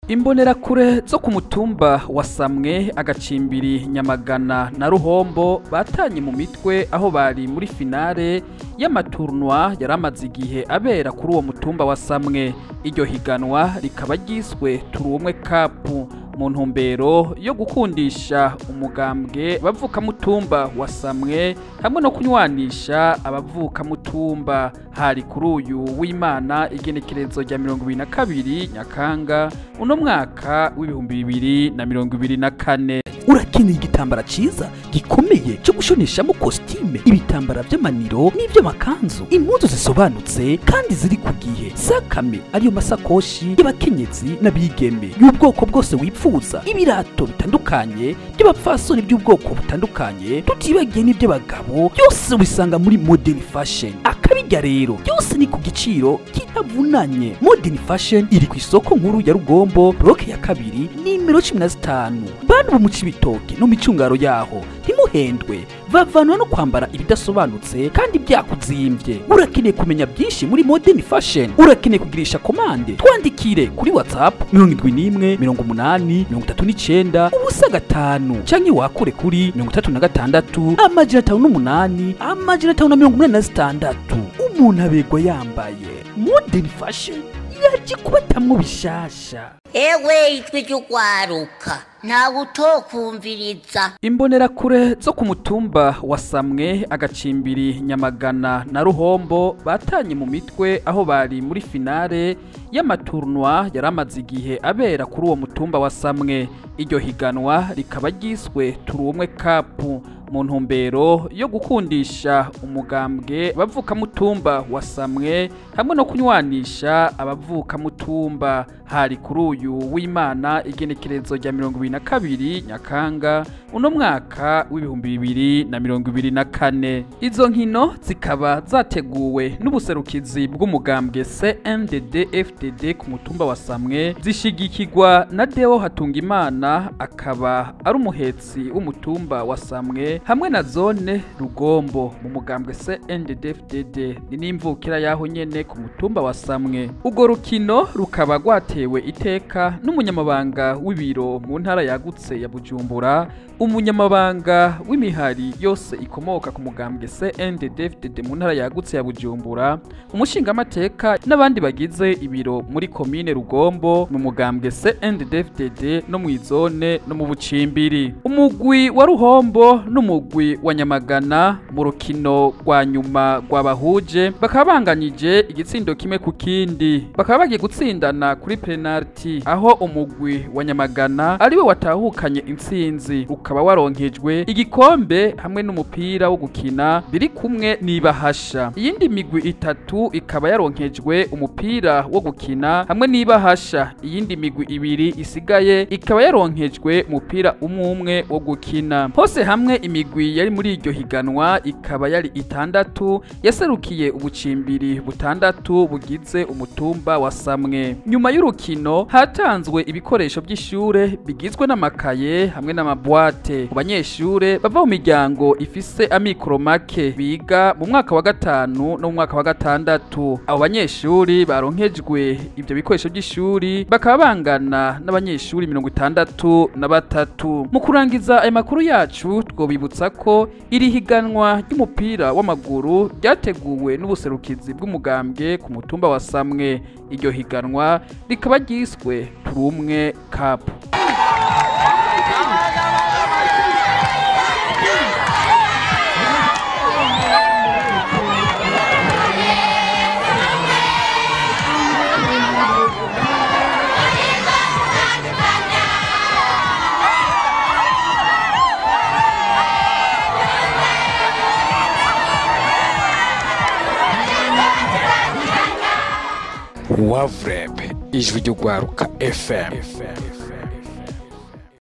Imbonerakure zo kumutumba wa Samwe, Agacimbiri, Nyamagana na Ruhombo batanye mu mitwe aho bari muri finale y'amatournoi yaramaze igihe abera kuri uwo mutumba wa Samwe. Iryo higanwa rikaba ryiswe Turumwe Cup mu ntumbero yo gukundisha umugambwe bavuka mutumba wa Samwe hamwe no kunywanisha abavuka mutumba. Hari kuri uyu w'Imana igenekerezo rya 22 Nyakanga uno mwaka w'2024. Urakeneye igitambara ciza gikomeye cyo gushoneshamo costume, ibitambara by'amaniro n'ivy'amakanzu, impuzu zisobanutse kandi ziri ku gihe. Sakame ariyo masakoshi y'abakenyezi n'abigeme y'ubwoko bwose wipfuza, ibirato bitandukanye by'abapfasoni by'ubwoko butandukanye, tutibagiye n'iby'abagabo, byose ubisanga muri Modern Fashion. Akabijya rero byose ni ku giciro kitavunanye. Modern Fashion iri ku isoko nkuru ya Rugombo, block ya 2 nimero 15. Bantu mu Cibitoke no micungaro yaho ntimuhendwe, bavanwa no kwambara ibidasobanutse kandi byakuzimvye. Urakeneye kumenya byinshi muri Modern Fashion, urakeneye kugirisha komande, twandikire kuri WhatsApp 71 80 39 5 canke wakure kuri 36 508 586. Umuntu abegwa yambaye Modern Fashion yaje kubatamwo bishasha. Ewe RY'URWARUKA ntawe utokumviriza. Imbonerakure zo kumutumba wa Samwe, Agacimbiri, Nyamagana na Ruhombo batanye mu mitwe aho bari muri finale y'amatournoi yaramaze igihe abera kuri uwo mutumba wa Samwe. Iryo higanwa rikaba ryiswe Turumwe Cup mu ntumbero yo gukundisha umugambwe bavuka mutumba wa Samwe hamwe no kunywanisha abavuka mutumba. Hari kuri uyu w'Imana igenekerezo rya 22 Nyakanga uno mwaka w'2024. Izo nkino zikaba zateguwe n'ubuserukizi bw'umugambwe CNDD-FDD ku mutumba wa Samwe, zishigikirwa na Deo Hatungimana akaba ari umuhetsi w'umutumba wa Samwe hamwe na zone Rugombo mu mugambwe CNDD-FDD n'imvukira yaho nyene ku mutumba wa Samwe. Ugo rukino rukaba rwatewe iteka n'umunyamabanga w'ibiro mu ntara yagutse ya Bujumbura, umunyamabanga w'imihari yose ikomoka ku mugambwe CNDD-FDD mu ntara yagutse ya Bujumbura, umushingamateka n'abandi bagize ibiro muri komine Rugombo mu mugambwe CNDD-FDD no mu izone no mu Bucimbiri. Umugwi wa Ruhombo n'umugwi wa Nyamagana mu rukino rwa nyuma rw'abahuje bakaba banganyije igitsindo kimwe ku kindi, bakaba bagiye gutsindana kuri penalty aho umugwi wa Nyamagana ariwe watahukanye intsinzi, ukaba waronkejwe igikombe hamwe n'umupira wo gukina biri kumwe n'ibahasha. Iyindi migwi itatu ikaba yaronkejwe umupira wo gukina hamwe n'ibahasha. Iyindi migwi ibiri isigaye ikaba yaronkejwe umupira umwe wo gukina. Hose hamwe imigwi yari muri iryo higanwa ikaba yari 6 yaserukiye Ubucimbiri 6 bugize umutumba wa Samwe. Nyuma y'urukino hatanzwe ibikoresho by'ishure bigizwe n'amakaye hamwe n'amabwate ku banyeshure bava mu miryango ifise amikoro make biga mu mwaka wa 5 no mu mwaka wa 6. Abo banyeshuri baronkejwe ibyo bikoresho by'ishuri bakaba bangana n'abanyeshuri 63. Mu kurangiza aya makuru yacu twobibutsa ko iri higanwa ry'umupira w'amaguru ryateguwe n'ubuserukizi bw'umugambwe ku mutumba wa Samwe. Iryo higanwa rikaba ryiswe Turumwe Cup. Wavreb, RY'URWARUKA FM.